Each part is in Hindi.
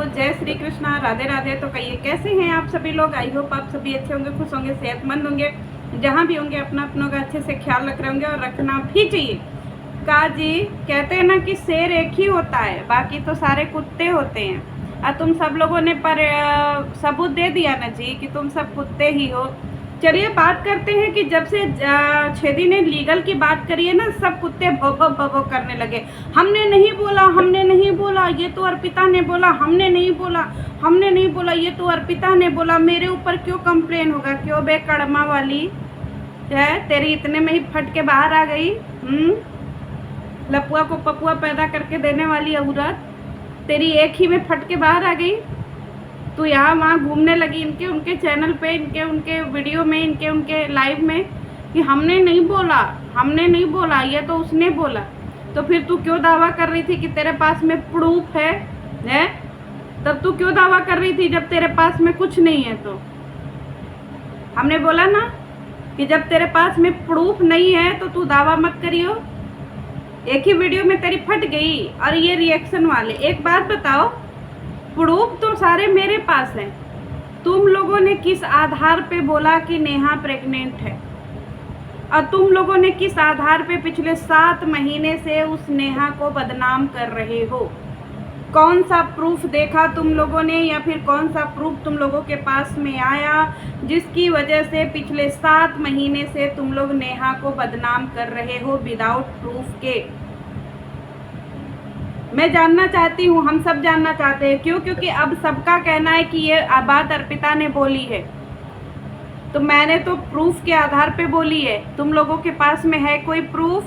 जय श्री कृष्णा, राधे राधे। तो कहिए कैसे हैं आप सभी लोग। आई होप आप सभी अच्छे होंगे, खुश होंगे, सेहतमंद होंगे, जहाँ भी होंगे अपना अपनों का अच्छे से ख्याल रख रहे होंगे और रखना भी चाहिए। का जी कहते हैं ना कि शेर एक ही होता है, बाकी तो सारे कुत्ते होते हैं। और तुम सब लोगों ने पर सबूत दे दिया ना जी कि तुम सब कुत्ते ही हो। चलिए बात करते हैं कि जब से छेदी ने लीगल की बात करी है ना, सब कुत्ते भो भो करने लगे। हमने नहीं बोला, हमने नहीं बोला, ये तो अर्पिता ने बोला, हमने नहीं बोला, हमने नहीं बोला, ये तो अर्पिता ने बोला। मेरे ऊपर क्यों कंप्लेन होगा? क्यों बे कड़मा वाली है, तेरी इतने में ही फट के बाहर आ गई। लपुआ को पपुआ पैदा करके देने वाली औरत तेरी एक ही में फट के बाहर आ गई। तो यहाँ वहाँ घूमने लगी इनके उनके चैनल पे, इनके उनके वीडियो में, इनके उनके लाइव में कि हमने नहीं बोला, हमने नहीं बोला, ये तो उसने बोला। तो फिर तू क्यों दावा कर रही थी कि तेरे पास में प्रूफ है? तब तू क्यों दावा कर रही थी जब तेरे पास में कुछ नहीं है? तो हमने बोला ना कि जब तेरे पास में प्रूफ नहीं है तो तू दावा मत करियो। एक ही वीडियो में तेरी फट गई और ये रिएक्शन वाले। एक बात बताओ, प्रूफ तो सारे मेरे पास हैं। तुम लोगों ने किस आधार पे बोला कि नेहा प्रेग्नेंट है? और तुम लोगों ने किस आधार पे पिछले 7 महीने से उस नेहा को बदनाम कर रहे हो? कौन सा प्रूफ देखा तुम लोगों ने, या फिर कौन सा प्रूफ तुम लोगों के पास में आया जिसकी वजह से पिछले 7 महीने से तुम लोग नेहा को बदनाम कर रहे हो विदाउट प्रूफ के? मैं जानना चाहती हूँ, हम सब जानना चाहते हैं। क्यों? क्योंकि अब सबका कहना है कि ये बात अर्पिता ने बोली है, तो मैंने तो प्रूफ के आधार पे बोली है। तुम लोगों के पास में है कोई प्रूफ?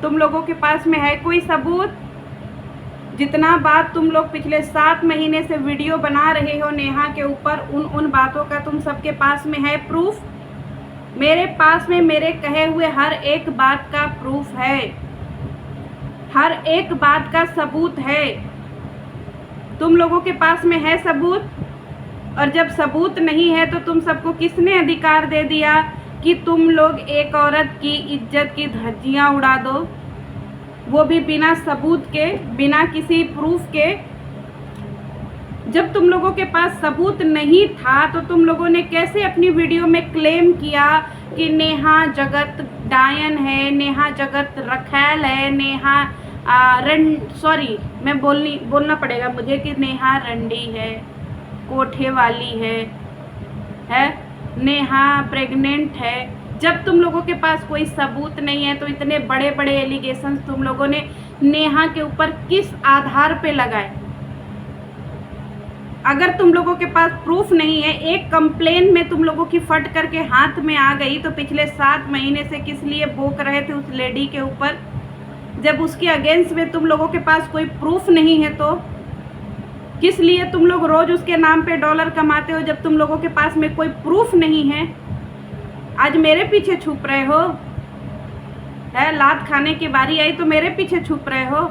तुम लोगों के पास में है कोई सबूत? जितना बात तुम लोग पिछले 7 महीने से वीडियो बना रहे हो नेहा के ऊपर, उन बातों का तुम सबके पास में है प्रूफ? मेरे पास में मेरे कहे हुए हर एक बात का प्रूफ है, हर एक बात का सबूत है। तुम लोगों के पास में है सबूत? और जब सबूत नहीं है तो तुम सबको किसने अधिकार दे दिया कि तुम लोग एक औरत की इज्जत की धज्जियां उड़ा दो, वो भी बिना सबूत के, बिना किसी प्रूफ के? जब तुम लोगों के पास सबूत नहीं था तो तुम लोगों ने कैसे अपनी वीडियो में क्लेम किया कि नेहा जगत डायन है, नेहा जगत रखैल है, नेहा सॉरी मैं बोलना पड़ेगा मुझे कि नेहा रंडी है, कोठे वाली है, नेहा प्रेग्नेंट है। जब तुम लोगों के पास कोई सबूत नहीं है तो इतने बड़े बड़े एलिगेशंस तुम लोगों ने नेहा के ऊपर किस आधार पे लगाए? अगर तुम लोगों के पास प्रूफ नहीं है, एक कंप्लेन में तुम लोगों की फट करके हाथ में आ गई, तो पिछले 7 महीने से किस लिए भोंक रहे थे उस लेडी के ऊपर? जब उसके अगेंस्ट में तुम लोगों के पास कोई प्रूफ नहीं है तो किस लिए तुम लोग रोज उसके नाम पे डॉलर कमाते हो? जब तुम लोगों के पास में कोई प्रूफ नहीं है, आज मेरे पीछे छुप रहे हो? है लात खाने की बारी आई तो मेरे पीछे छुप रहे हो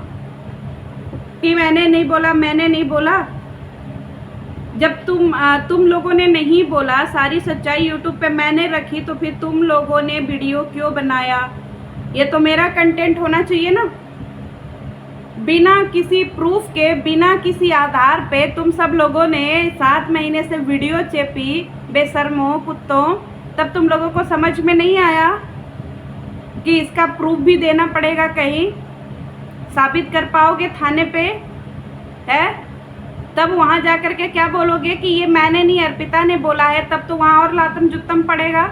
कि मैंने नहीं बोला, मैंने नहीं बोला। जब तुम लोगों ने नहीं बोला, सारी सच्चाई यूट्यूब पे मैंने रखी, तो फिर तुम लोगों ने वीडियो क्यों बनाया? ये तो मेरा कंटेंट होना चाहिए ना। बिना किसी प्रूफ के, बिना किसी आधार पे तुम सब लोगों ने 7 महीने से वीडियो चेपी, बेशर्मों कुत्तों। तब तुम लोगों को समझ में नहीं आया कि इसका प्रूफ भी देना पड़ेगा, कहीं साबित कर पाओगे थाने पे है? तब वहाँ जा कर के क्या बोलोगे कि ये मैंने नहीं अर्पिता ने बोला है? तब तो वहाँ और लातम जुत्तम पड़ेगा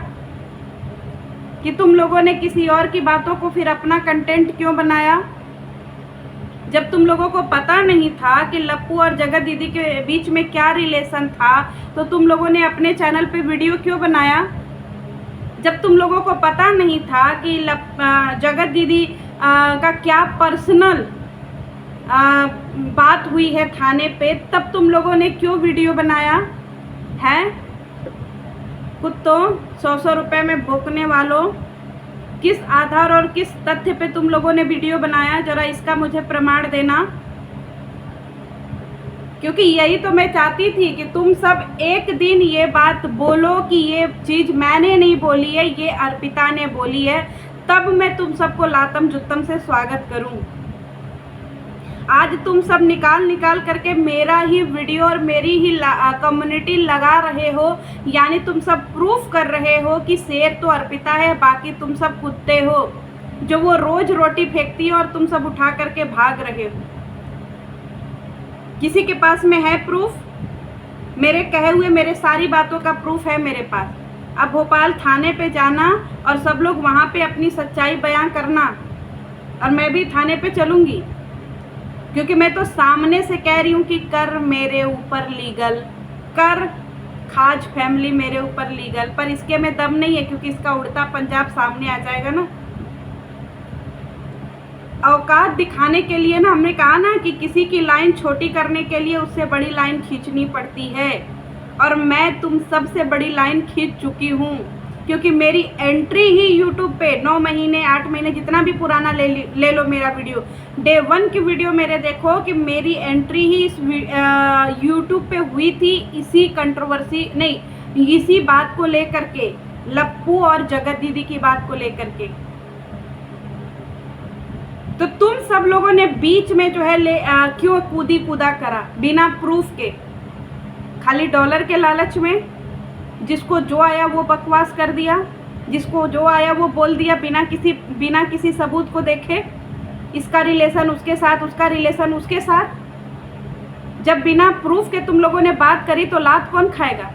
कि तुम लोगों ने किसी और की बातों को फिर अपना कंटेंट क्यों बनाया? जब तुम लोगों को पता नहीं था कि लप्पू और जगत दीदी के बीच में क्या रिलेशन था, तो तुम लोगों ने अपने चैनल पे वीडियो क्यों बनाया? जब तुम लोगों को पता नहीं था कि जगत दीदी का क्या पर्सनल बात हुई है थाने पे, तब तुम लोगों ने क्यों वीडियो बनाया है? कुत्तों, 100 रुपए में भोंकने वालों, किस आधार और किस तथ्य पे तुम लोगों ने वीडियो बनाया? जरा इसका मुझे प्रमाण देना, क्योंकि यही तो मैं चाहती थी कि तुम सब एक दिन ये बात बोलो कि ये चीज़ मैंने नहीं बोली है, ये अर्पिता ने बोली है, तब मैं तुम सबको लातम जुत्तम से स्वागत करूं। आज तुम सब निकाल निकाल करके मेरा ही वीडियो और मेरी ही कम्युनिटी लगा रहे हो, यानी तुम सब प्रूफ कर रहे हो कि शेर तो अर्पिता है, बाकी तुम सब कुत्ते हो जो वो रोज रोटी फेंकती है और तुम सब उठा करके भाग रहे हो। किसी के पास में है प्रूफ? मेरे कहे हुए मेरे सारी बातों का प्रूफ है मेरे पास। अब भोपाल थाने पे जाना और सब लोग वहाँ पे अपनी सच्चाई बयां करना, और मैं भी थाने पे चलूँगी, क्योंकि मैं तो सामने से कह रही हूँ कि कर मेरे ऊपर लीगल, कर खाज फैमिली मेरे ऊपर लीगल, पर इसके में दम नहीं है क्योंकि इसका उड़ता पंजाब सामने आ जाएगा ना। औकात दिखाने के लिए ना, हमने कहा ना कि किसी की लाइन छोटी करने के लिए उससे बड़ी लाइन खींचनी पड़ती है, और मैं तुम सबसे बड़ी लाइन खींच चुकी हूँ, क्योंकि मेरी एंट्री ही यूट्यूब पे 9 महीने 8 महीने जितना भी पुराना ले लो मेरा वीडियो, डे 1 की वीडियो मेरे देखो कि मेरी एंट्री ही इस यूट्यूब पे हुई थी इसी कंट्रोवर्सी नहीं, इसी बात को लेकर के, लप्पू और जगत दीदी की बात को लेकर के। तो तुम सब लोगों ने बीच में जो है क्यों कूदा करा बिना प्रूफ के, खाली डॉलर के लालच में, जिसको जो आया वो बकवास कर दिया, जिसको जो आया वो बोल दिया बिना किसी सबूत को देखे, इसका रिलेशन उसके साथ, उसका रिलेशन उसके साथ। जब बिना प्रूफ के तुम लोगों ने बात करी तो लात कौन खाएगा?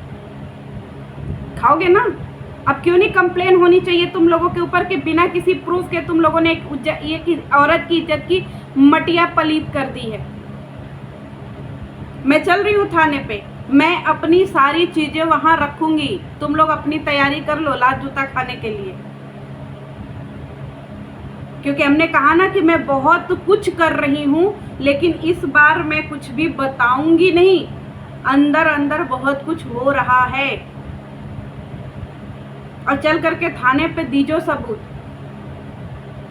खाओगे ना। अब क्यों नहीं कंप्लेन होनी चाहिए तुम लोगों के ऊपर कि बिना किसी प्रूफ के तुम लोगों ने एक औरत की इज्जत की मटिया पलीत कर दी है। मैं चल रही हूँ थाने पे, मैं अपनी सारी चीजें वहां रखूंगी, तुम लोग अपनी तैयारी कर लो लात जूता खाने के लिए, क्योंकि हमने कहा ना कि मैं बहुत कुछ कर रही हूं, लेकिन इस बार मैं कुछ भी बताऊंगी नहीं, अंदर अंदर बहुत कुछ हो रहा है। और चल करके थाने पे दीजो सबूत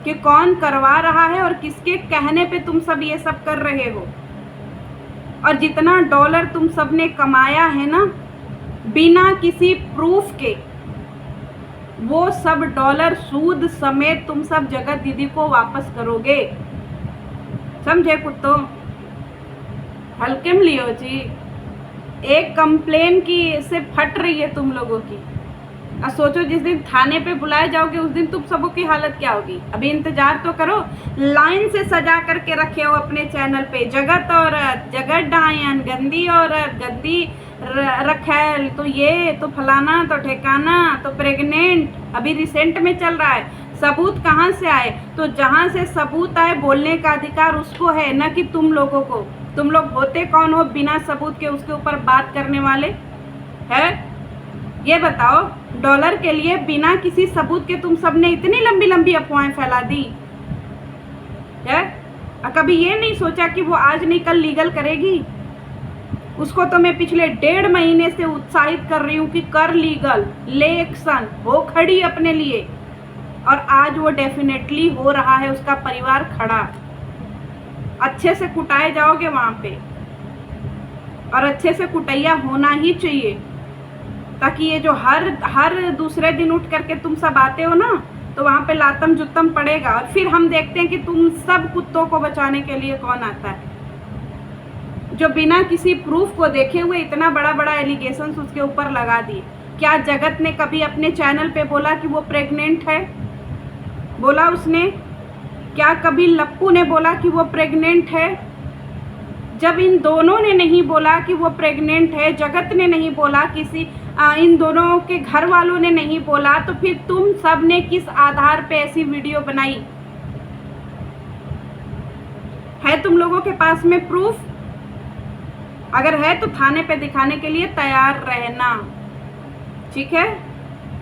कि कौन करवा रहा है और किसके कहने पे तुम सब ये सब कर रहे हो। और जितना डॉलर तुम सब ने कमाया है ना बिना किसी प्रूफ के, वो सब डॉलर सूद समेत तुम सब जगत दीदी को वापस करोगे, समझे कुत्तों? हल्के में लियो जी। एक कंप्लेन की से फट रही है तुम लोगों की, और सोचो जिस दिन थाने पे बुलाए जाओगे उस दिन तुम सबों की हालत क्या होगी। अभी इंतजार तो करो, लाइन से सजा करके रखे हो अपने चैनल पे, जगत औरत, जगत डायन, गंदी औरत, गंदी रखैल, तो ये तो फलाना, तो ठिकाना, तो प्रेग्नेंट, अभी रिसेंट में चल रहा है। सबूत कहाँ से आए? तो जहाँ से सबूत आए बोलने का अधिकार उसको है, न कि तुम लोगों को। तुम लोग होते कौन हो बिना सबूत के उसके ऊपर बात करने वाले? है ये बताओ, डॉलर के लिए बिना किसी सबूत के तुम सब ने इतनी लंबी लंबी अफवाहें फैला दी है? कभी ये नहीं सोचा कि वो आज नहीं कल लीगल करेगी? उसको तो मैं पिछले 1.5 महीने से उत्साहित कर रही हूँ कि कर लीगल, ले एक्शन, हो खड़ी अपने लिए, और आज वो डेफिनेटली हो रहा है, उसका परिवार खड़ा। अच्छे से कुटाए जाओगे वहाँ पे, और अच्छे से कुटैया होना ही चाहिए, ताकि ये जो हर दूसरे दिन उठ करके तुम सब आते हो ना, तो वहाँ पे लातम जुत्तम पड़ेगा, और फिर हम देखते हैं कि तुम सब कुत्तों को बचाने के लिए कौन आता है, जो बिना किसी प्रूफ को देखे हुए इतना बड़ा बड़ा एलिगेशंस उसके ऊपर लगा दिए। क्या जगत ने कभी अपने चैनल पे बोला कि वो प्रेग्नेंट है? बोला उसने? क्या कभी लप्पू ने बोला कि वो प्रेग्नेंट है? जब इन दोनों ने नहीं बोला कि वो प्रेग्नेंट है, जगत ने नहीं बोला, इन दोनों के घर वालों ने नहीं बोला, तो फिर तुम सब ने किस आधार पे ऐसी वीडियो बनाई है? तुम लोगों के पास में प्रूफ अगर है तो थाने पे दिखाने के लिए तैयार रहना, ठीक है?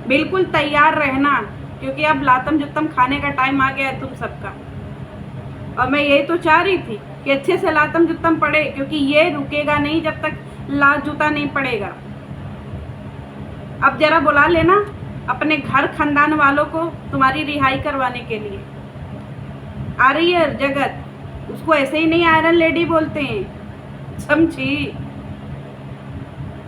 बिल्कुल तैयार रहना, क्योंकि अब लातम जुत्तम खाने का टाइम आ गया है तुम सबका। और मैं यही तो चाह रही थी कि अच्छे से लातम जुत्तम पड़े, क्योंकि ये रुकेगा नहीं जब तक लात जूता नहीं पड़ेगा। अब जरा बुला लेना अपने घर खानदान वालों को तुम्हारी रिहाई करवाने के लिए। आ रही है जगत, उसको ऐसे ही नहीं आयरन लेडी बोलते हैं, समझी?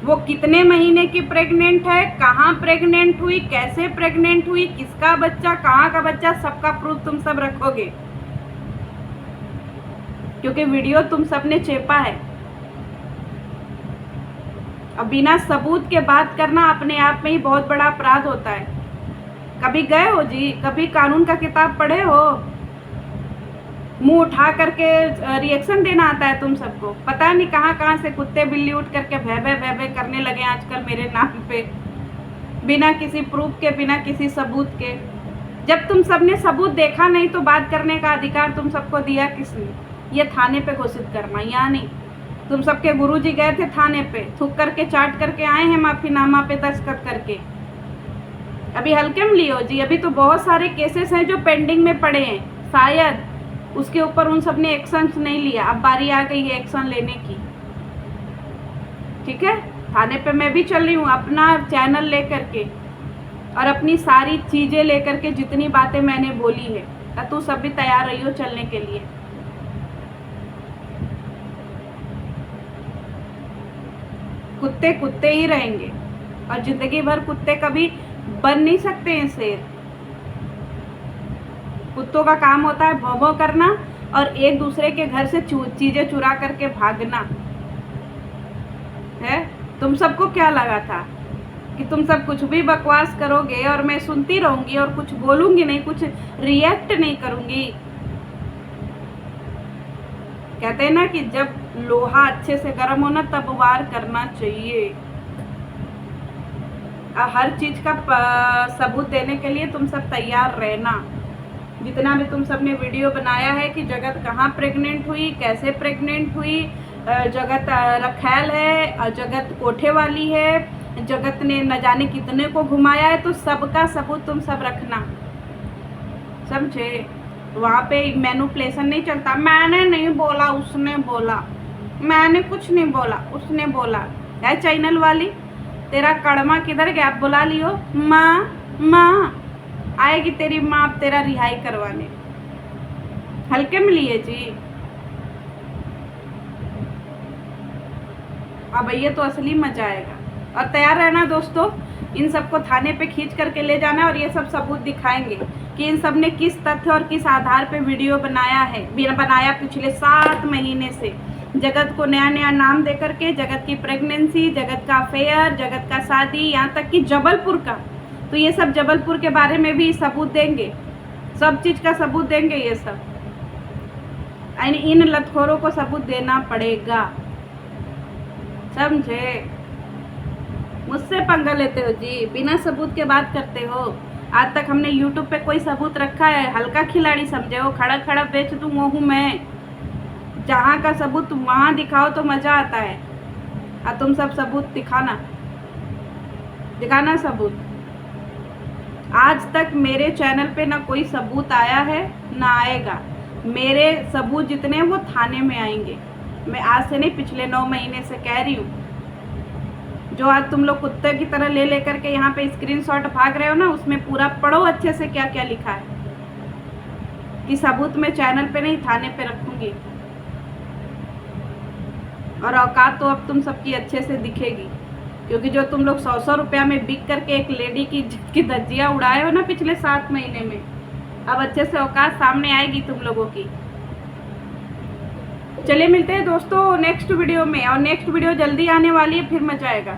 वो कितने महीने की प्रेग्नेंट है, कहाँ प्रेग्नेंट हुई, कैसे प्रेग्नेंट हुई, किसका बच्चा, कहाँ का बच्चा, सबका प्रूफ तुम सब रखोगे, क्योंकि वीडियो तुम सबने चेपा है। अब बिना सबूत के बात करना अपने आप में ही बहुत बड़ा अपराध होता है। कभी गए हो जी, कभी कानून का किताब पढ़े हो? मुंह उठा करके रिएक्शन देना आता है तुम सबको। पता नहीं कहाँ से कुत्ते बिल्ली उठ करके भय करने लगे आजकल मेरे नाम पे, बिना किसी प्रूफ के, बिना किसी सबूत के। जब तुम सबने सबूत देखा नहीं तो बात करने का अधिकार तुम सबको दिया किसने? ये थाने पे घोषित करना, या नहीं? तुम सबके गुरुजी गए थे थाने पे, थूक करके चाट करके आए हैं माफीनामा पे दस्तखत करके। अभी हल्के में लियो जी, अभी तो बहुत सारे केसेस हैं जो पेंडिंग में पड़े हैं, शायद उसके ऊपर उन सब ने एक्शन नहीं लिया। अब बारी आ गई है एक्शन लेने की, ठीक है? थाने पे मैं भी चल रही हूँ अपना चैनल लेकर के और अपनी सारी चीज़ें लेकर के, जितनी बातें मैंने बोली है। तो सब भी तैयार रहियो चलने के लिए। कुत्ते कुत्ते ही रहेंगे और जिंदगी भर कुत्ते कभी बन नहीं सकते हैं शेर। कुत्तों का काम होता है भौं भौं करना और एक दूसरे के घर से चीजें चुरा करके भागना है। तुम सबको क्या लगा था कि तुम सब कुछ भी बकवास करोगे और मैं सुनती रहूंगी और कुछ बोलूंगी नहीं, कुछ रिएक्ट नहीं करूंगी? कहते हैं ना कि जब लोहा अच्छे से गर्म हो ना तब वार करना चाहिए। हर चीज का सबूत देने के लिए तुम सब तैयार रहना। जितना भी तुम सबने वीडियो बनाया है कि जगत कहाँ प्रेग्नेंट हुई, कैसे प्रेग्नेंट हुई, जगत रखैल है और जगत कोठे वाली है, जगत ने न जाने कितने को घुमाया है, तो सबका सबूत तुम सब रखना, समझे? वहाँ पे मैनिपुलेशन नहीं चलता। मैंने नहीं बोला, उसने बोला, मैंने कुछ नहीं बोला, उसने बोला। है चैनल वाली, तेरा कड़मा किधर गया? आप बुला लियो। माँ आएगी तेरी माँ तेरा रिहाई करवाने। हल्के में लिए जी। अब ये तो असली मजा आएगा। और तैयार रहना दोस्तों, इन सबको थाने पे खींच करके ले जाना और ये सब सबूत दिखाएंगे कि इन सब ने किस तथ्य और किस आधार पे वीडियो बनाया पिछले 7 महीने से। जगत को नया नया नाम दे करके, जगत की प्रेगनेंसी, जगत का अफेयर, जगत का शादी, यहाँ तक कि जबलपुर का। तो ये सब जबलपुर के बारे में भी सबूत देंगे, सब चीज़ का सबूत देंगे ये सब। इन लतखोरों को सबूत देना पड़ेगा, समझे? मुझसे पंगा लेते हो जी, बिना सबूत के बात करते हो। आज तक हमने YouTube पे कोई सबूत रखा है? हल्का खिलाड़ी समझे हो? खड़ा खड़ा बेच दूँ वो हूँ मैं। जहाँ का सबूत वहाँ दिखाओ तो मज़ा आता है। और तुम सब सबूत दिखाना सबूत। आज तक मेरे चैनल पे ना कोई सबूत आया है ना आएगा। मेरे सबूत जितने वो थाने में आएंगे। मैं आज से नहीं, पिछले 9 महीने से कह रही हूँ। जो आज तुम लोग कुत्ते की तरह ले करके यहाँ पे स्क्रीनशॉट भाग रहे हो ना, उसमें पूरा पढ़ो अच्छे से क्या क्या लिखा है, कि सबूत मैं चैनल पे नहीं थाने पे रखूँगी। और औकात तो अब तुम सबकी अच्छे से दिखेगी, क्योंकि जो तुम लोग 100-100 रुपया में बिक करके एक लेडी की धज्जियाँ उड़ाए हो ना पिछले 7 महीने में, अब अच्छे से औकात सामने आएगी तुम लोगों की। चलिए मिलते हैं दोस्तों नेक्स्ट वीडियो में, और नेक्स्ट वीडियो जल्दी आने वाली है, फिर मजा आएगा।